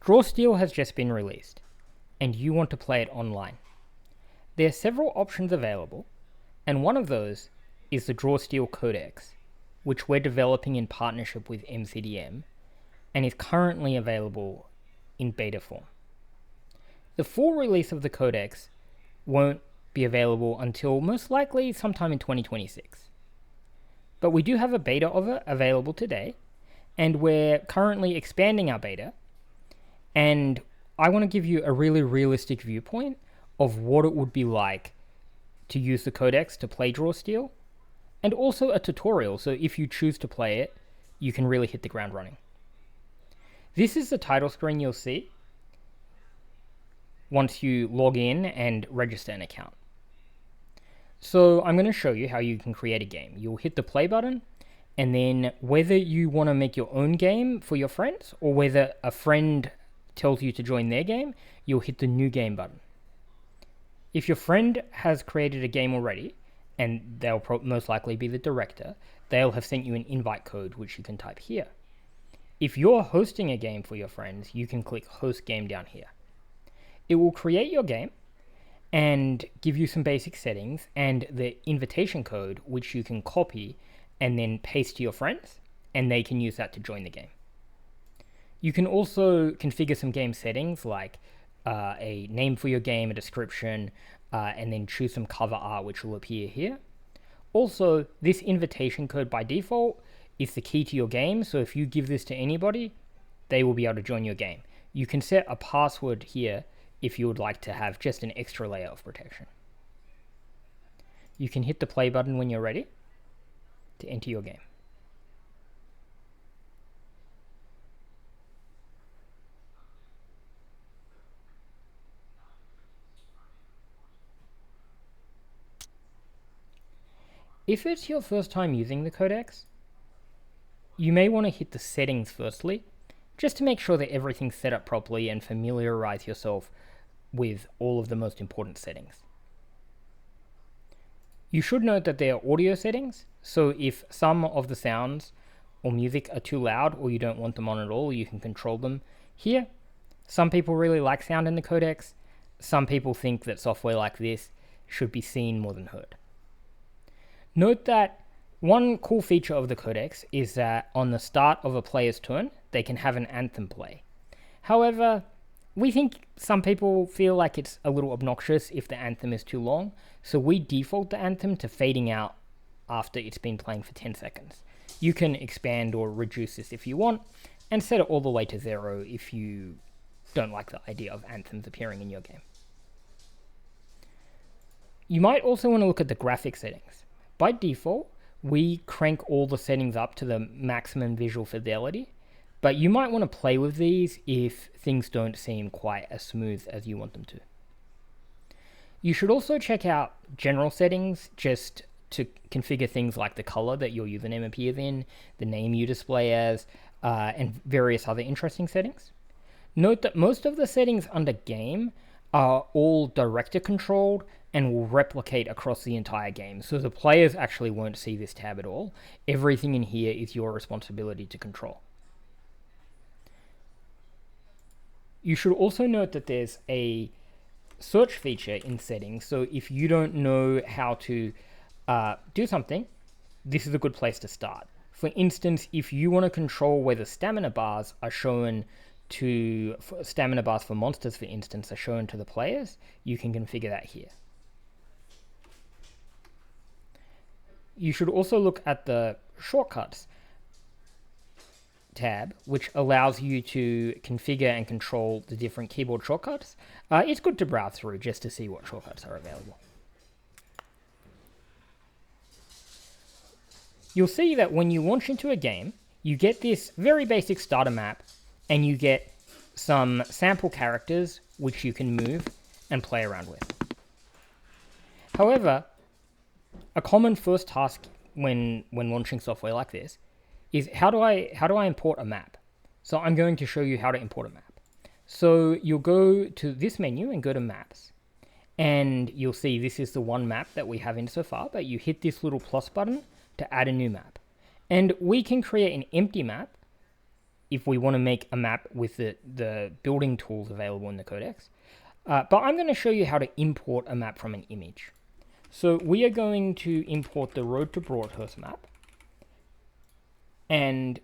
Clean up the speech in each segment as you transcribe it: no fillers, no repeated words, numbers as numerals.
DrawSteel has just been released, and you want to play it online. There are several options available, and one of those is the DrawSteel Codex, which we're developing in partnership with MCDM, and is currently available in beta form. The full release of the Codex won't be available until most likely sometime in 2026. But we do have a beta of it available today, and we're currently expanding our beta, and I want to give you a really realistic viewpoint of what it would be like to use the Codex to play DrawSteel, and also a tutorial, so if you choose to play it, you can really hit the ground running. This is the title screen you'll see once you log in and register an account. So I'm going to show you how you can create a game. You'll hit the play button, and then whether you want to make your own game for your friends, or whether a friend tells you to join their game, you'll hit the new game button. If your friend has created a game already, and they'll most likely be the director, they'll have sent you an invite code, which you can type here. If you're hosting a game for your friends, you can click host game down here. It will create your game and give you some basic settings and the invitation code, which you can copy and then paste to your friends, and they can use that to join the game. You can also configure some game settings like a name for your game, a description, and then choose some cover art, which will appear here. Also, this invitation code by default is the key to your game, so if you give this to anybody, they will be able to join your game. You can set a password here if you would like to have just an extra layer of protection. You can hit the play button when you're ready to enter your game. If it's your first time using the Codex, you may want to hit the settings firstly, just to make sure that everything's set up properly and familiarize yourself with all of the most important settings. You should note that there are audio settings, so if some of the sounds or music are too loud or you don't want them on at all, you can control them here. Some people really like sound in the Codex. Some people think that software like this should be seen more than heard. Note that one cool feature of the Codex is that on the start of a player's turn, they can have an anthem play. However, we think some people feel like it's a little obnoxious if the anthem is too long, so we default the anthem to fading out after it's been playing for 10 seconds. You can expand or reduce this if you want, and set it all the way to 0 if you don't like the idea of anthems appearing in your game. You might also want to look at the graphic settings. By default, we crank all the settings up to the maximum visual fidelity, but you might want to play with these if things don't seem quite as smooth as you want them to. You should also check out general settings just to configure things like the color that your username appears in, the name you display as, and various other interesting settings. Note that most of the settings under game are all director controlled and will replicate across the entire game, so the players actually won't see this tab at all. Everything in here is your responsibility to control. You should also note that there's a search feature in settings, so if you don't know how to do something, this is a good place to start. For instance, if you want to control whether stamina bars are shown to, stamina bars for monsters, for instance, are shown to the players, you can configure that here. You should also look at the shortcuts tab, which allows you to configure and control the different keyboard shortcuts. It's good to browse through just to see what shortcuts are available. You'll see that when you launch into a game, you get this very basic starter map, and you get some sample characters which you can move and play around with. However, a common first task when launching software like this is how do I import a map? So I'm going to show you how to import a map. So you'll go to this menu and go to maps, and you'll see this is the one map that we have in so far, but you hit this little plus button to add a new map. And we can create an empty map if we want to make a map with the building tools available in the Codex. But I'm going to show you how to import a map from an image. So we are going to import the Road to Broadhurst map. And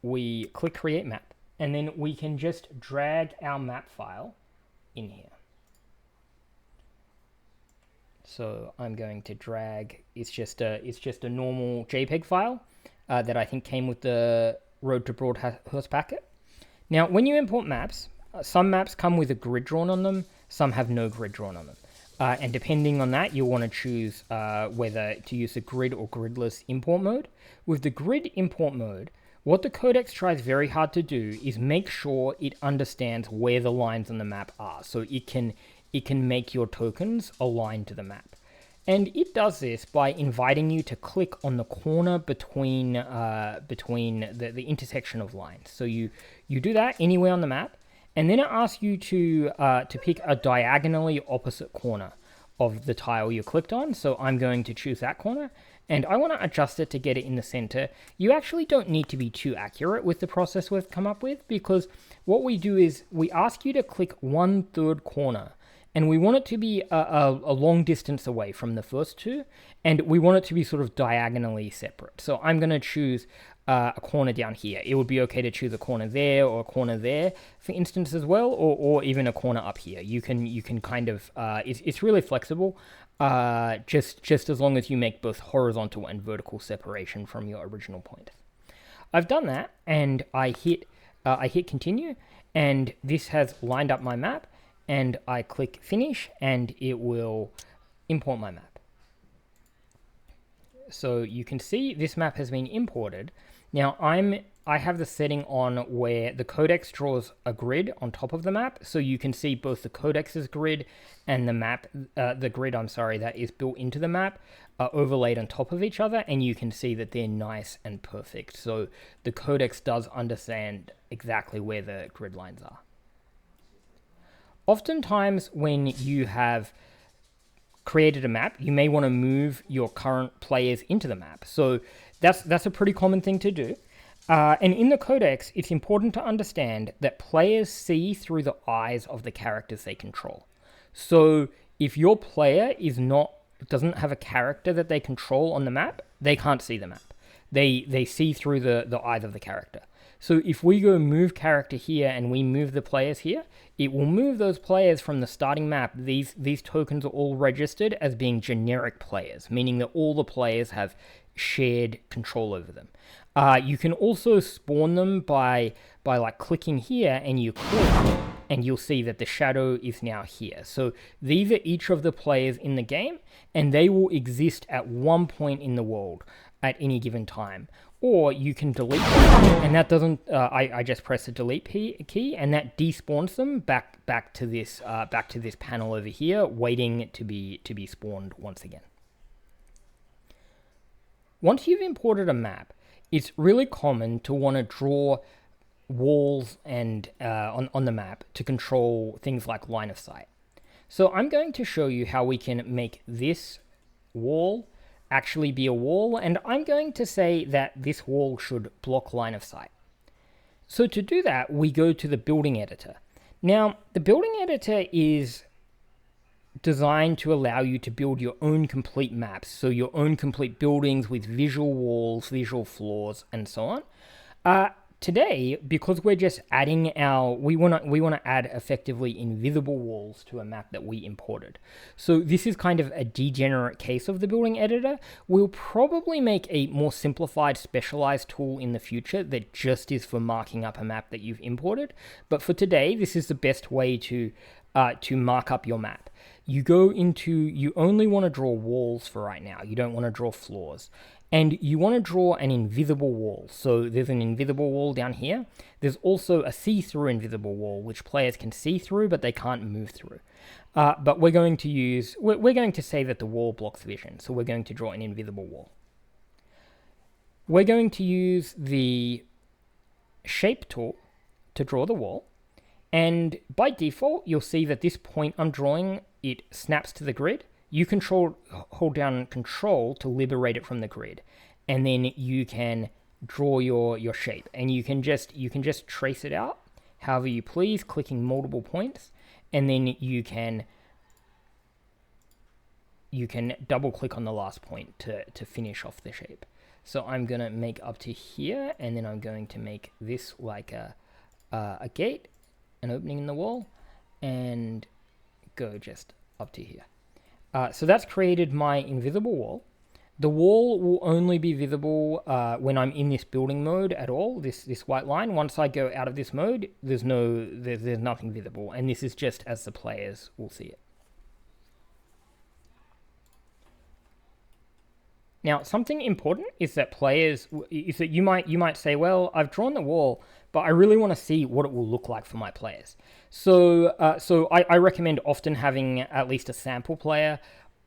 we click Create Map. And then we can just drag our map file in here. So I'm going to drag, it's just a normal JPEG file that I think came with the Road to Broadhurst packet. Now, when you import maps, some maps come with a grid drawn on them, some have no grid drawn on them. And depending on that, you'll want to choose whether to use the grid or gridless import mode. With the grid import mode, what the Codex tries very hard to do is make sure it understands where the lines on the map are, so it can make your tokens align to the map. And it does this by inviting you to click on the corner between the intersection of lines. So you do that anywhere on the map, and then it asks you to pick a diagonally opposite corner of the tile you clicked on. So I'm going to choose that corner, and I want to adjust it to get it in the center. You actually don't need to be too accurate with the process we've come up with, because what we do is we ask you to click 1/3 corner, and we want it to be a long distance away from the first two, and we want it to be sort of diagonally separate. So I'm going to choose a corner down here. It would be okay to choose a corner there or a corner there, for instance, as well, or even a corner up here. You can kind of it's really flexible, just as long as you make both horizontal and vertical separation from your original point. I've done that, and I hit continue, and this has lined up my map, and I click finish, and it will import my map. So you can see this map has been imported. Now I have the setting on where the Codex draws a grid on top of the map, so you can see both the Codex's grid and the grid that is built into the map are overlaid on top of each other, and you can see that they're nice and perfect. So the Codex does understand exactly where the grid lines are. Oftentimes when you have created a map, you may want to move your current players into the map. So that's a pretty common thing to do. And in the Codex, it's important to understand that players see through the eyes of the characters they control. So if your player doesn't have a character that they control on the map, they can't see the map. They see through the eyes of the character. So if we go move character here and we move the players here, it will move those players from the starting map. These tokens are all registered as being generic players, meaning that all the players have shared control over them. You can also spawn them by like clicking here, and you click and you'll see that the shadow is now here. So these are each of the players in the game, and they will exist at one point in the world at any given time. Or you can delete them, and that doesn't. I just press the delete key, and that despawns them back to this panel over here, waiting to be spawned once again. Once you've imported a map, it's really common to want to draw walls and on the map to control things like line of sight. So I'm going to show you how we can make this wall actually be a wall, and I'm going to say that this wall should block line of sight. So to do that, we go to the building editor. Now, the building editor is designed to allow you to build your own complete maps, so your own complete buildings with visual walls, visual floors, and so on. Today, because we're just adding we want to add effectively invisible walls to a map that we imported. So this is kind of a degenerate case of the building editor. We'll probably make a more simplified, specialized tool in the future that just is for marking up a map that you've imported. But for today, this is the best way to mark up your map. You only want to draw walls for right now. You don't want to draw floors. And you want to draw an invisible wall. So there's an invisible wall down here. There's also a see-through invisible wall, which players can see through, but they can't move through. But we're going to say that the wall blocks vision. So we're going to draw an invisible wall. We're going to use the shape tool to draw the wall. And by default, you'll see that this point I'm drawing, it snaps to the grid. You hold down Control to liberate it from the grid. And then you can draw your shape, and you can just trace it out however you please, clicking multiple points, and then you can double click on the last point to finish off the shape. So I'm gonna make up to here, and then I'm going to make this like a gate, an opening in the wall, and go just up to here. So that's created my invisible wall. The wall will only be visible when I'm in this building mode at all, this white line. Once I go out of this mode, there's nothing visible, and this is just as the players will see it. Now, something important is that you might say, well, I've drawn the wall, but I really want to see what it will look like for my players. So I recommend often having at least a sample player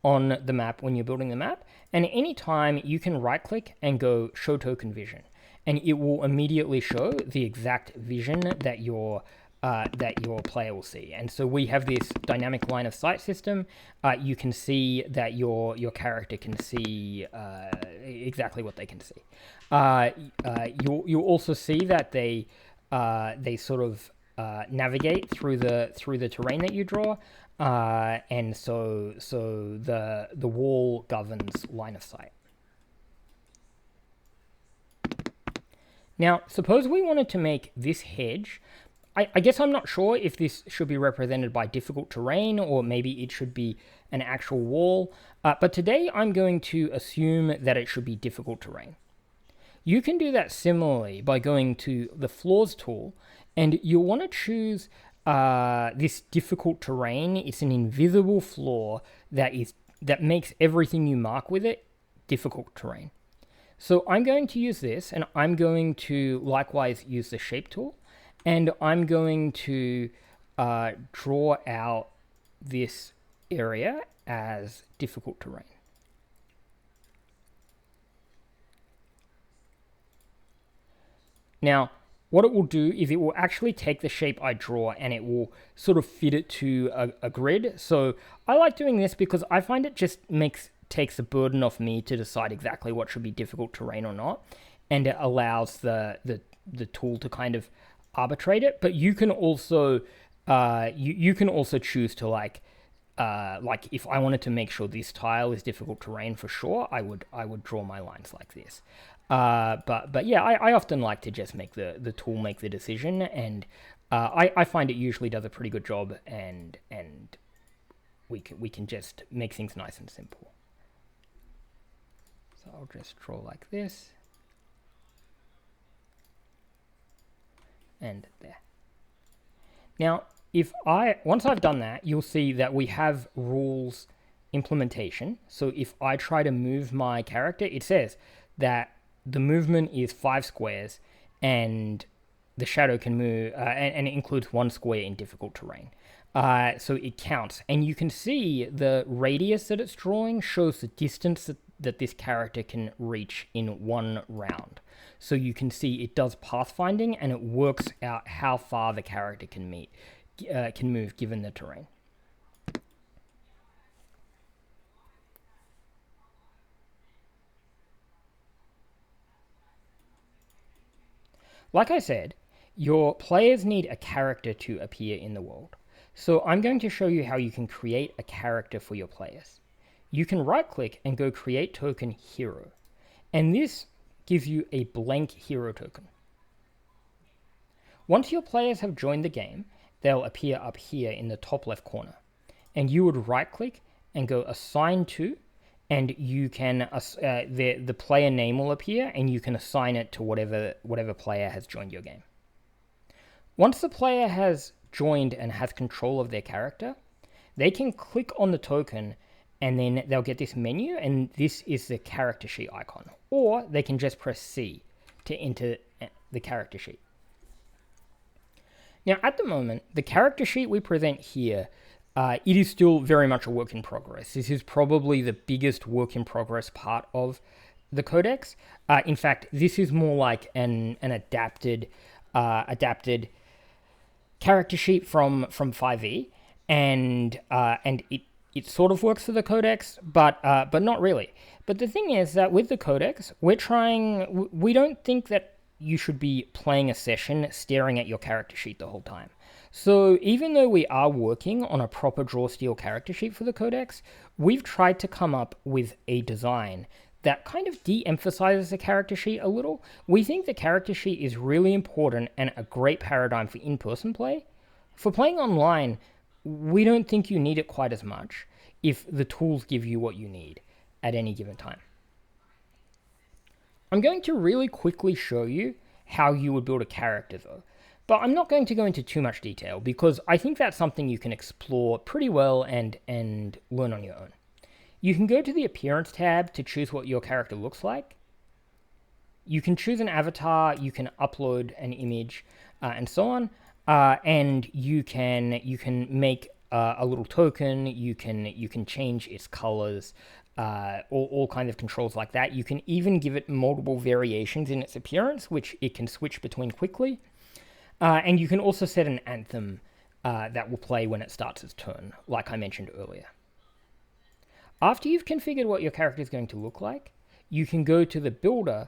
on the map when you're building the map. And anytime you can right click and go show token vision, and it will immediately show the exact vision that your player will see. And so we have this dynamic line of sight system. You can see that your character can see exactly what they can see. You'll also see that they sort of navigate through the terrain that you draw, and so the wall governs line of sight. Now, suppose we wanted to make this hedge. I guess I'm not sure if this should be represented by difficult terrain, or maybe it should be an actual wall, but today I'm going to assume that it should be difficult terrain. You can do that similarly by going to the Floors tool, and you'll want to choose this difficult terrain. It's an invisible floor that makes everything you mark with it difficult terrain. So I'm going to use this, and I'm going to likewise use the Shape tool. And I'm going to draw out this area as difficult terrain. Now, what it will do is it will actually take the shape I draw and it will sort of fit it to a grid. So I like doing this because I find it just takes the burden off me to decide exactly what should be difficult terrain or not. And it allows the tool to kind of arbitrate it, but you can also you can also choose to like if I wanted to make sure this tile is difficult terrain for sure, I would draw my lines like this. But yeah, I often like to just make the tool make the decision, and I find it usually does a pretty good job, and we can just make things nice and simple. So I'll just draw like this. And there. Now, once I've done that, you'll see that we have rules implementation. So if I try to move my character, it says that the movement is 5 squares, and the shadow can move, and it includes 1 square in difficult terrain. So it counts, and you can see the radius that it's drawing shows the distance that this character can reach in 1 round. So you can see it does pathfinding, and it works out how far the character can move given the terrain. Like I said, your players need a character to appear in the world. So I'm going to show you how you can create a character for your players. You can right-click and go Create Token Hero. And this gives you a blank hero token. Once your players have joined the game, they'll appear up here in the top left corner. And you would right-click and go Assign To, and you can the player name will appear, and you can assign it to whatever player has joined your game. Once the player has joined and has control of their character, they can click on the token, and then they'll get this menu, and this is the character sheet icon. Or they can just press C to enter the character sheet. Now, at the moment, the character sheet we present here, it is still very much a work in progress. This is probably the biggest work in progress part of the Codex. In fact, this is more like an adapted character sheet from 5e, and it sort of works for the Codex, but not really. But the thing is that with the Codex, we don't think that you should be playing a session staring at your character sheet the whole time. So even though we are working on a proper draw steel character sheet for the Codex, we've tried to come up with a design that kind of de-emphasizes the character sheet a little. We think the character sheet is really important and a great paradigm for in-person play. For playing online, we don't think you need it quite as much if the tools give you what you need at any given time. I'm going to really quickly show you how you would build a character though, but I'm not going to go into too much detail because I think that's something you can explore pretty well and learn on your own. You can go to the Appearance tab to choose what your character looks like. You can choose an avatar, you can upload an image, and so on. And you can make a little token. You can change its colors, all kinds of controls like that. You can even give it multiple variations in its appearance, which it can switch between quickly. And you can also set an anthem that will play when it starts its turn, like I mentioned earlier. After you've configured what your character is going to look like, you can go to the builder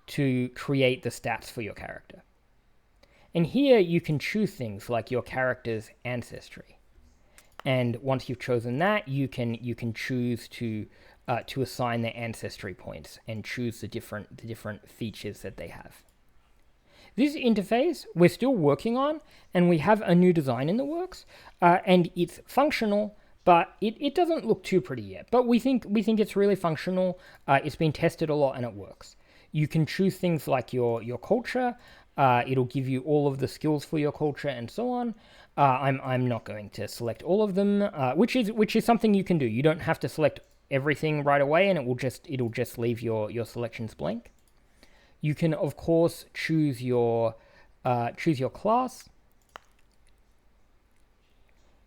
to create the stats for your character. And here you can choose things like your character's ancestry. And once you've chosen that, you can choose to assign their ancestry points and choose the different features that they have. This interface we're still working on, and we have a new design in the works, and it's functional, but it doesn't look too pretty yet. But we think it's really functional. It's been tested a lot and it works. You can choose things like your culture. It'll give you all of the skills for your culture and so on. I'm not going to select all of them, which is something you can do. You don't have to select everything right away, and it'll just leave your selections blank. You can of course choose your class.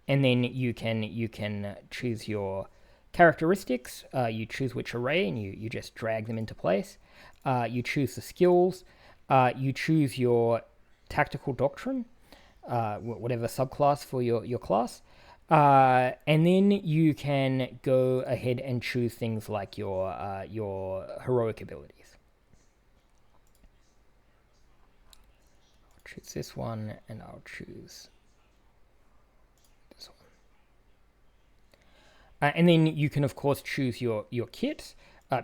And then you can choose your characteristics. You choose which array, and you just drag them into place. You choose the skills. You choose your tactical doctrine, whatever subclass for your class. And then you can go ahead and choose things like your heroic abilities. I'll choose this one, and I'll choose and then you can of course choose your kits.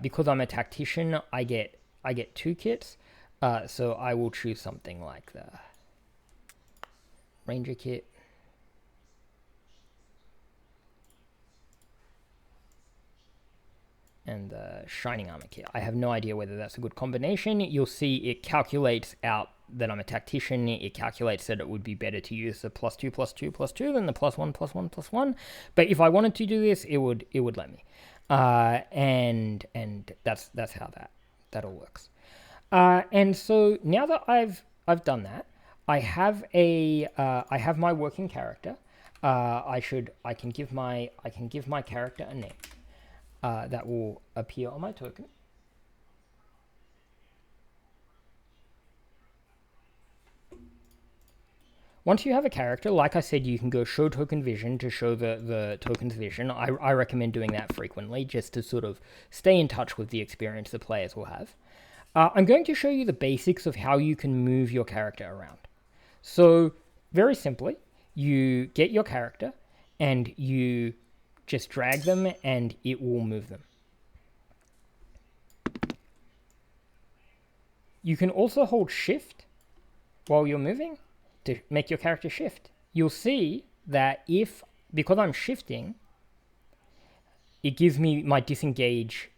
Because I'm a tactician, I get 2 kits. So I will choose something like the Ranger kit. And the Shining Armor kit. I have no idea whether that's a good combination. You'll see it calculates out that I'm a tactician. It calculates that it would be better to use the +2+2+2 than the +1+1+1. But if I wanted to do this, it would let me. And that's how that all works. And so now that I've done that, I have my working character. I can give my character a name that will appear on my token. Once you have a character, like I said, you can go show token vision to show the token's vision. I recommend doing that frequently just to sort of stay in touch with the experience the players will have. I'm going to show you the basics of how you can move your character around. So very simply, you get your character and you just drag them and it will move them. You can also hold shift while you're moving to make your character shift. You'll see that because I'm shifting, it gives me my disengage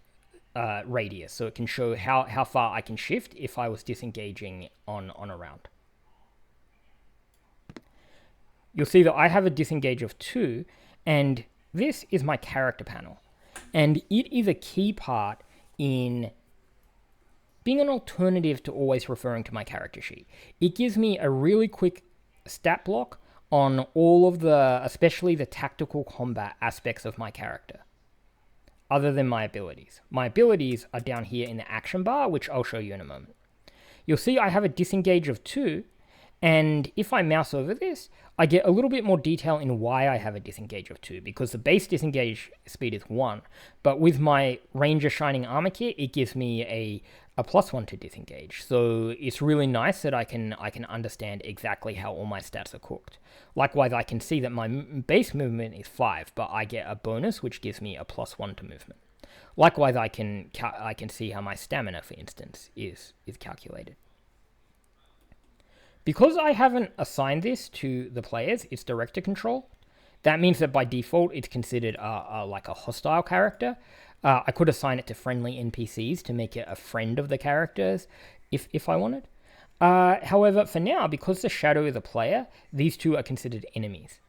radius, so it can show how far I can shift if I was disengaging on a round. You'll see that I have a disengage of 2, and this is my character panel. And it is a key part in being an alternative to always referring to my character sheet. It gives me a really quick stat block on all of especially the tactical combat aspects of my character, other than my abilities. My abilities are down here in the action bar, which I'll show you in a moment. You'll see I have a disengage of 2, And if I mouse over this, I get a little bit more detail in why I have a disengage of 2, because the base disengage speed is 1, but with my Ranger Shining Armor Kit, it gives me a +1 to disengage. So it's really nice that I can understand exactly how all my stats are cooked. Likewise, I can see that my base movement is 5, but I get a bonus which gives me a +1 to movement. Likewise, I can see how my stamina, for instance, is calculated. Because I haven't assigned this to the players, it's director control. That means that by default, it's considered like a hostile character. I could assign it to friendly NPCs to make it a friend of the characters if I wanted. However, for now, because the shadow is a player, these two are considered enemies.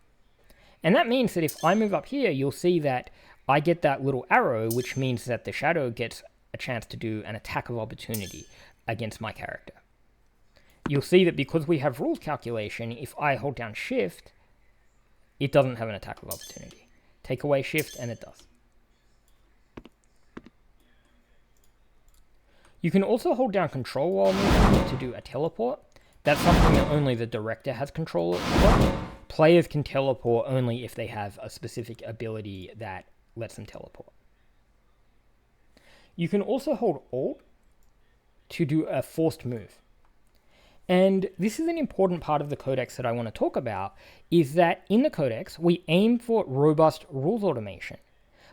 And that means that if I move up here, you'll see that I get that little arrow, which means that the shadow gets a chance to do an attack of opportunity against my character. You'll see that because we have rules calculation, if I hold down shift, it doesn't have an attack of opportunity. Take away shift and it does. You can also hold down control while moving to do a teleport. That's something that only the director has control of. Players can teleport only if they have a specific ability that lets them teleport. You can also hold Alt to do a forced move. And this is an important part of the Codex that I want to talk about, is that in the Codex, we aim for robust rules automation.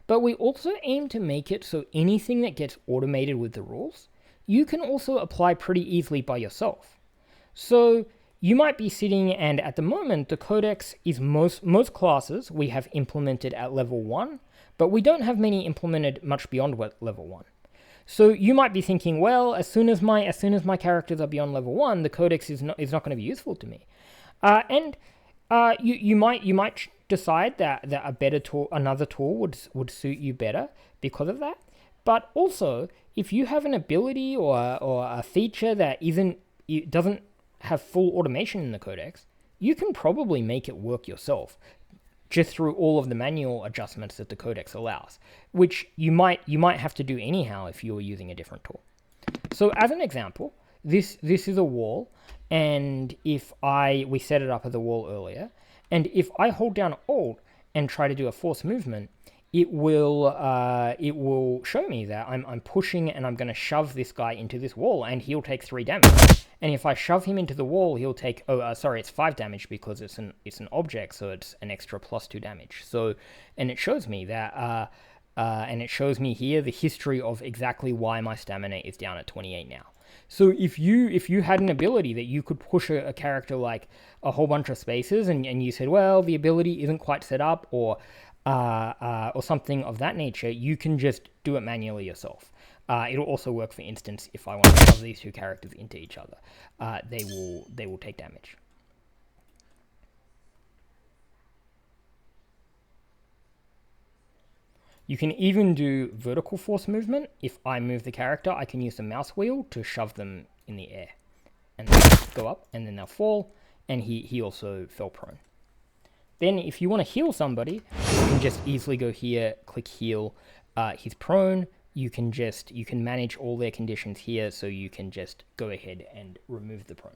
But we also aim to make it so anything that gets automated with the rules, you can also apply pretty easily by yourself. So you might be sitting, and at the moment, the Codex is most classes we have implemented at level 1, but we don't have many implemented much beyond level 1. So you might be thinking, well, as soon as my characters are beyond level 1, the Codex is not going to be useful to me. You might decide that a better tool, another tool would suit you better because of that. But also, if you have an ability or a feature that doesn't have full automation in the Codex, you can probably make it work yourself, just through all of the manual adjustments that the Codex allows, which you might have to do anyhow if you were using a different tool. So as an example, this is a wall, and we set it up as a wall earlier, and if I hold down Alt and try to do a force movement, it will show me that I'm pushing and I'm going to shove this guy into this wall, and he'll take 3 damage. And if I shove him into the wall, he'll take it's 5 damage because it's an object, so it's an extra +2 damage. So, and it shows me that and it shows me here the history of exactly why my stamina is down at 28 now. So if you had an ability that you could push a character like a whole bunch of spaces, and you said, well, the ability isn't quite set up, or something of that nature, you can just do it manually yourself. It'll also work, for instance, if I want to shove these two characters into each other. They will take damage. You can even do vertical force movement. If I move the character, I can use the mouse wheel to shove them in the air. And they'll go up, and then they'll fall, and he also fell prone. Then if you want to heal somebody, you can just easily go here, click heal. He's prone. You can manage all their conditions here, so you can just go ahead and remove the prone.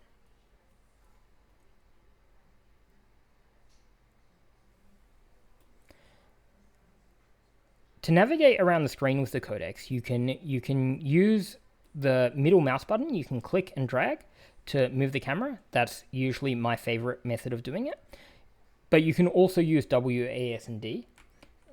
To navigate around the screen with the Codex, you can use the middle mouse button. You can click and drag to move the camera. That's usually my favorite method of doing it. But you can also use W, A, S, and D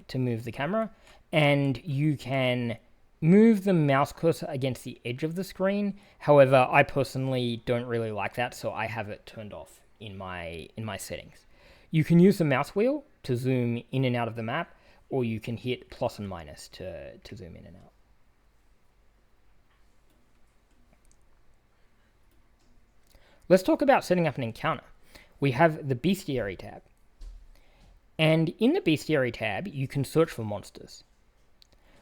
to move the camera, and you can move the mouse cursor against the edge of the screen. However, I personally don't really like that, so I have it turned off in my settings. You can use the mouse wheel to zoom in and out of the map, or you can hit plus and minus to zoom in and out. Let's talk about setting up an encounter. We have the Bestiary tab. And in the Bestiary tab, you can search for monsters.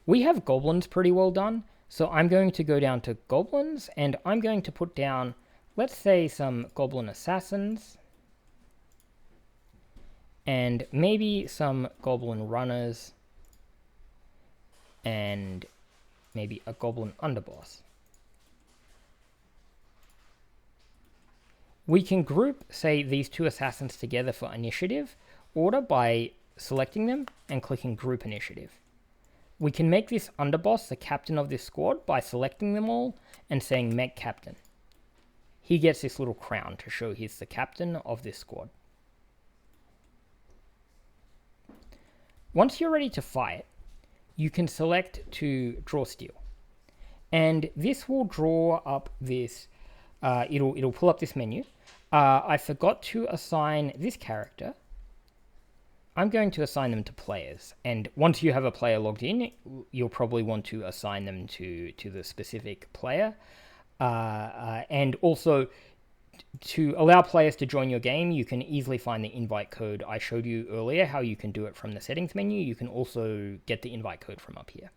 We have goblins pretty well done, so I'm going to go down to goblins, and I'm going to put down, let's say, some goblin assassins, and maybe some goblin runners, and maybe a goblin underboss. We can group, say, these two assassins together for initiative order by selecting them and clicking Group Initiative. We can make this underboss the captain of this squad by selecting them all and saying Make Captain. He gets this little crown to show he's the captain of this squad. Once you're ready to fight, you can select to draw steel. And this will draw up this, it'll pull up this menu. I forgot to assign this character. I'm going to assign them to players. And once you have a player logged in, you'll probably want to assign them to the specific player. And also, to allow players to join your game, you can easily find the invite code. I showed you earlier how you can do it from the settings menu. You can also get the invite code from up here.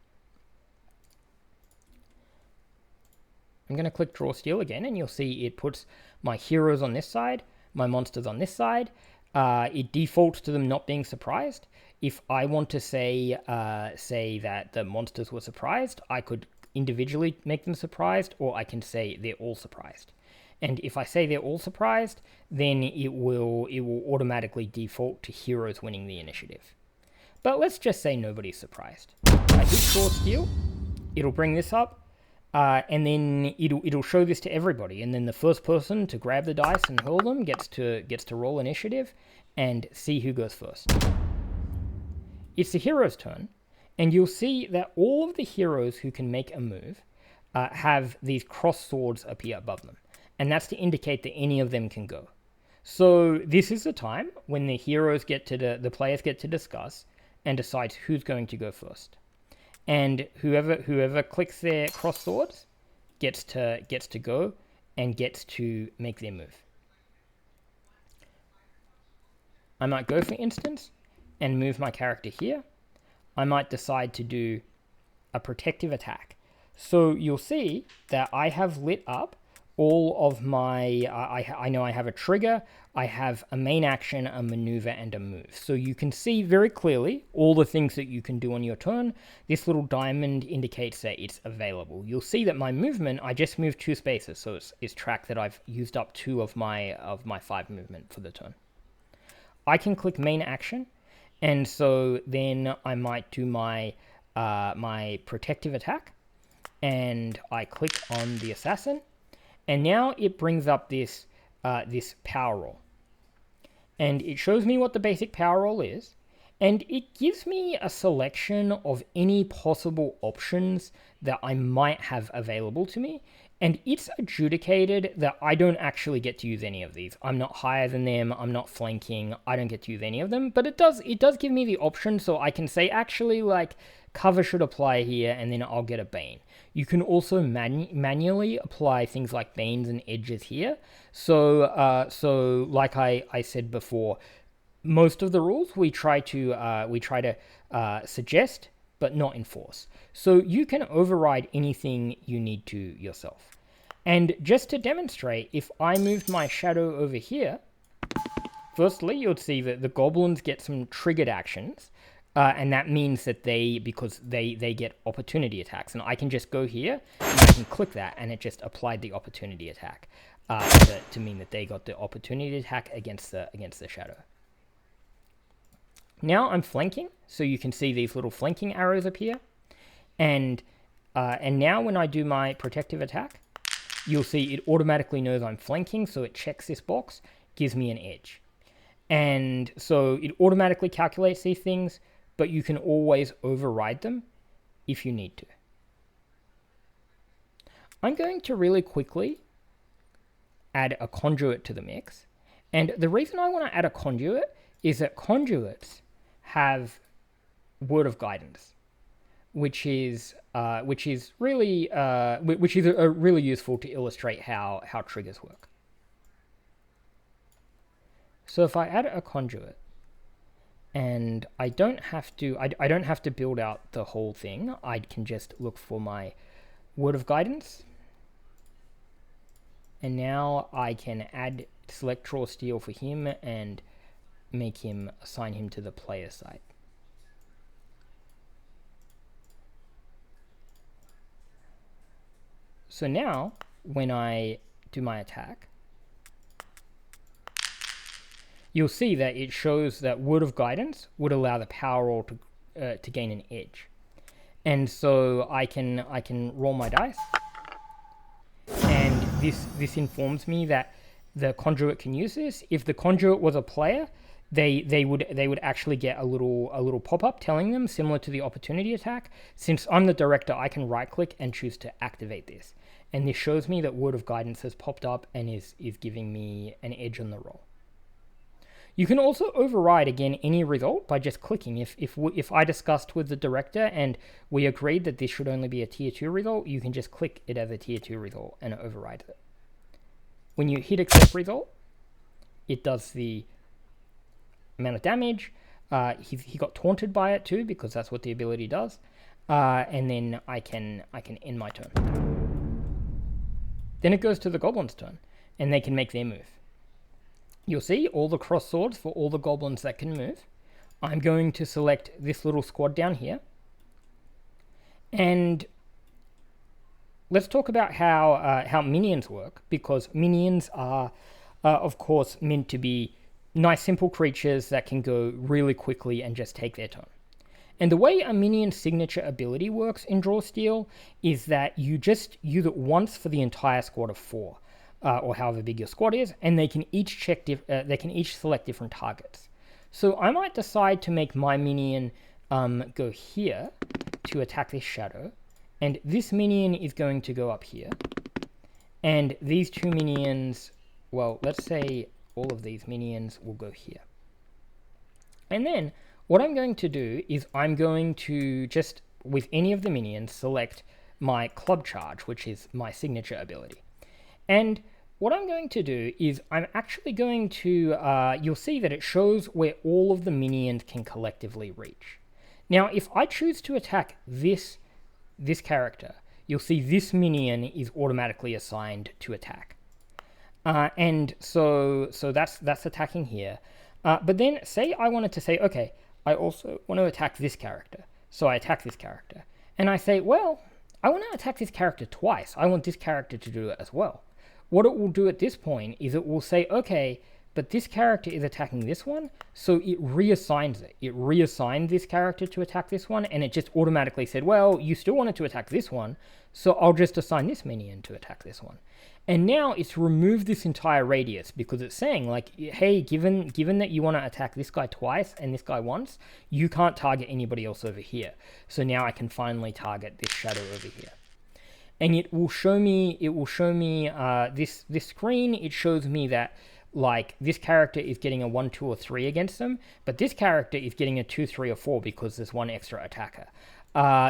I'm going to click Draw Steel again, and you'll see it puts my heroes on this side, my monsters on this side. It defaults to them not being surprised. If I want to say that the monsters were surprised, I could individually make them surprised, or I can say they're all surprised. And if I say they're all surprised, then it will automatically default to heroes winning the initiative. But let's just say nobody's surprised. I hit Draw Steel, it'll bring this up. And then it'll show this to everybody, and then the first person to grab the dice and hurl them gets to roll initiative and see who goes first. It's the hero's turn, and you'll see that all of the heroes who can make a move have these cross swords appear above them, and that's to indicate that any of them can go. So this is the time when the heroes the players get to discuss and decides who's going to go first. And whoever clicks their cross swords gets to go and gets to make their move. I might go, for instance, and move my character here. I might decide to do a protective attack. So you'll see that I have lit up all of my, I know I have a trigger, I have a main action, a maneuver, and a move. So you can see very clearly all the things that you can do on your turn. This little diamond indicates that it's available. You'll see that my movement, I just moved 2 spaces, so it's tracked that I've used up 2 of my 5 movement for the turn. I can click main action, and so then I might do my my protective attack, and I click on the assassin. And now it brings up this power roll. And it shows me what the basic power roll is. And it gives me a selection of any possible options that I might have available to me. And it's adjudicated that I don't actually get to use any of these. I'm not higher than them. I'm not flanking. I don't get to use any of them. But it does give me the option, so I can say, actually, like, cover should apply here, and then I'll get a bane. You can also manually apply things like banes and edges here. So like I said before, most of the rules we try to suggest but not enforce. So you can override anything you need to yourself. And just to demonstrate, if I moved my shadow over here, firstly, you'll see that the goblins get some triggered actions. And that means that because they get opportunity attacks. And I can just go here, and I can click that, and it just applied the opportunity attack to mean that they got the opportunity attack against the shadow. Now I'm flanking, so you can see these little flanking arrows appear. And now when I do my protective attack, you'll see it automatically knows I'm flanking, so it checks this box, gives me an edge. And so it automatically calculates these things, but you can always override them if you need to. I'm going to really quickly add a conduit to the mix. And the reason I want to add a conduit is that conduits have word of guidance, which is really really useful to illustrate how triggers work. So if I add a conduit, and I don't have to build out the whole thing. I can just look for my word of guidance. And now I can select Draw Steel for him and assign him to the player side. So now, when I do my attack, you'll see that it shows that Word of Guidance would allow the power roll to gain an edge. And so I can roll my dice, and this informs me that the conduit can use this. If the conduit was a player, they would actually get a little pop-up telling them, similar to the opportunity attack. Since I'm the director, I can right-click and choose to activate this. And this shows me that Word of Guidance has popped up and is giving me an edge on the roll. You can also override, again, any result by just clicking. If I discussed with the director and we agreed that this should only be a tier 2 result, you can just click it as a tier 2 result and it overrides it. When you hit accept result, it does the amount of damage. He got taunted by it too, because that's what the ability does. And then I can end my turn. Then it goes to the goblins' turn, and they can make their move. You'll see all the cross swords for all the goblins that can move. I'm going to select this little squad down here. And let's talk about how minions work, because minions are, of course, meant to be nice, simple creatures that can go really quickly and just take their turn. And the way a minion's signature ability works in Draw Steel is that you just use it once for the entire squad of 4, or however big your squad is, and they can each select different targets. So I might decide to make my minion go here to attack this shadow, and this minion is going to go up here, and these two minions, well, let's say all of these minions will go here. And then what I'm going to do is I'm going to just, with any of the minions, select my club charge, which is my signature ability. And what I'm going to do is I'm actually going to, you'll see that it shows where all of the minions can collectively reach. Now, if I choose to attack this character, you'll see this minion is automatically assigned to attack. And so that's attacking here. But then say I wanted to say, okay, I also want to attack this character. So I attack this character. And I say, well, I want to attack this character twice. I want this character to do it as well. What it will do at this point is it will say, okay, but this character is attacking this one, so it reassigns it. It reassigned this character to attack this one, and it just automatically said, well, you still wanted to attack this one, so I'll just assign this minion to attack this one. And now it's removed this entire radius, because it's saying, like, hey, given that you want to attack this guy twice and this guy once, you can't target anybody else over here. So now I can finally target this shadow over here. And it will show me this screen. It shows me that, like, this character is getting a 1, 2, or 3 against them, but this character is getting a 2, 3, or 4 because there's one extra attacker.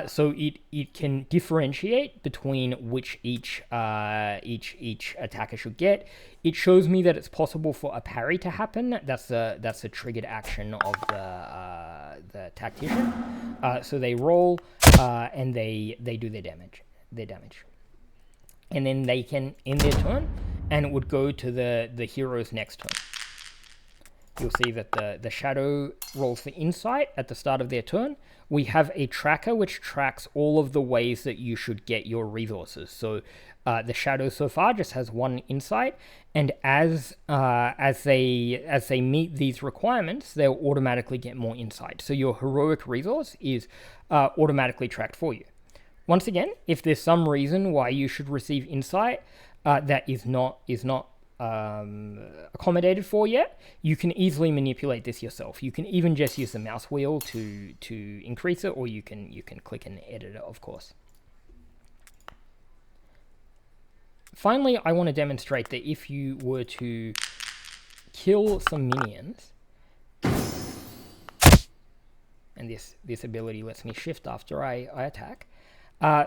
So it can differentiate between which each attacker should get. It shows me that it's possible for a parry to happen. That's a triggered action of the tactician. So they roll and they do their damage. And then they can end their turn, and it would go to the hero's next turn. You'll see that the shadow rolls for insight at the start of their turn. We have a tracker which tracks all of the ways that you should get your resources. So the shadow so far just has 1 insight, and as they meet these requirements, they'll automatically get more insight. So your heroic resource is automatically tracked for you. Once again, if there's some reason why you should receive insight that is not accommodated for yet, you can easily manipulate this yourself. You can even just use the mouse wheel to increase it, or you can click and edit it, of course. Finally, I want to demonstrate that if you were to kill some minions, and this ability lets me shift after I attack.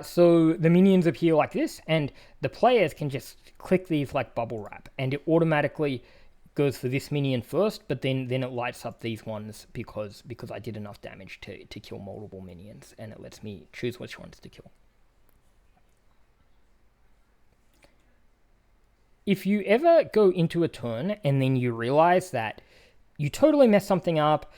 So the minions appear like this, and the players can just click these like bubble wrap, and it automatically goes for this minion first, but then it lights up these ones because I did enough damage to kill multiple minions, and it lets me choose which ones to kill. If you ever go into a turn and then you realize that you totally messed something up,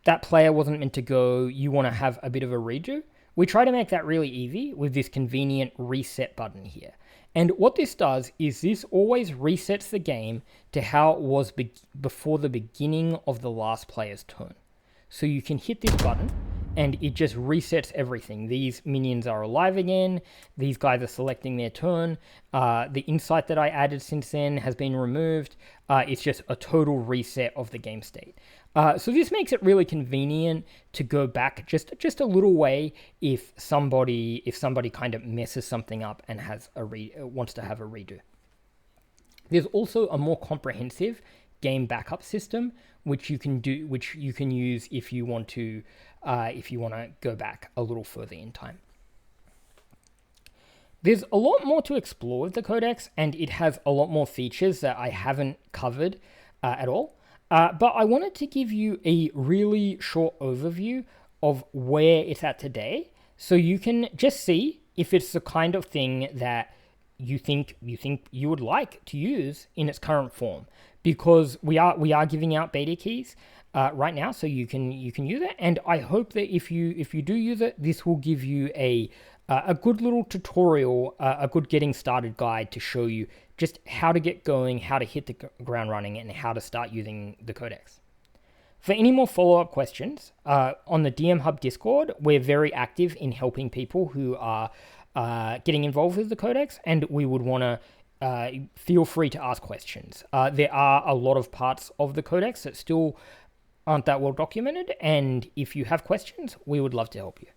that player wasn't meant to go, you want to have a bit of a redo, We try to make that really easy with this convenient reset button here. And what this does is this always resets the game to how it was before the beginning of the last player's turn. So you can hit this button and it just resets everything. These minions are alive again. These guys are selecting their turn. The insight that I added since then has been removed. It's just a total reset of the game state. So this makes it really convenient to go back just a little way if somebody kind of messes something up and wants to have a redo. There's also a more comprehensive game backup system which you can use if you want to go back a little further in time. There's a lot more to explore with the Codex, and it has a lot more features that I haven't covered at all. But I wanted to give you a really short overview of where it's at today, so you can just see if it's the kind of thing that you think you would like to use in its current form. Because we are giving out beta keys right now, so you can use it. And I hope that if you do use it, this will give you a good little tutorial, a good getting started guide to show you just how to get going, how to hit the ground running, and how to start using the Codex. For any more follow-up questions, on the DM Hub Discord, we're very active in helping people who are getting involved with the Codex, and we would want to feel free to ask questions. There are a lot of parts of the Codex that still aren't that well documented, and if you have questions, we would love to help you.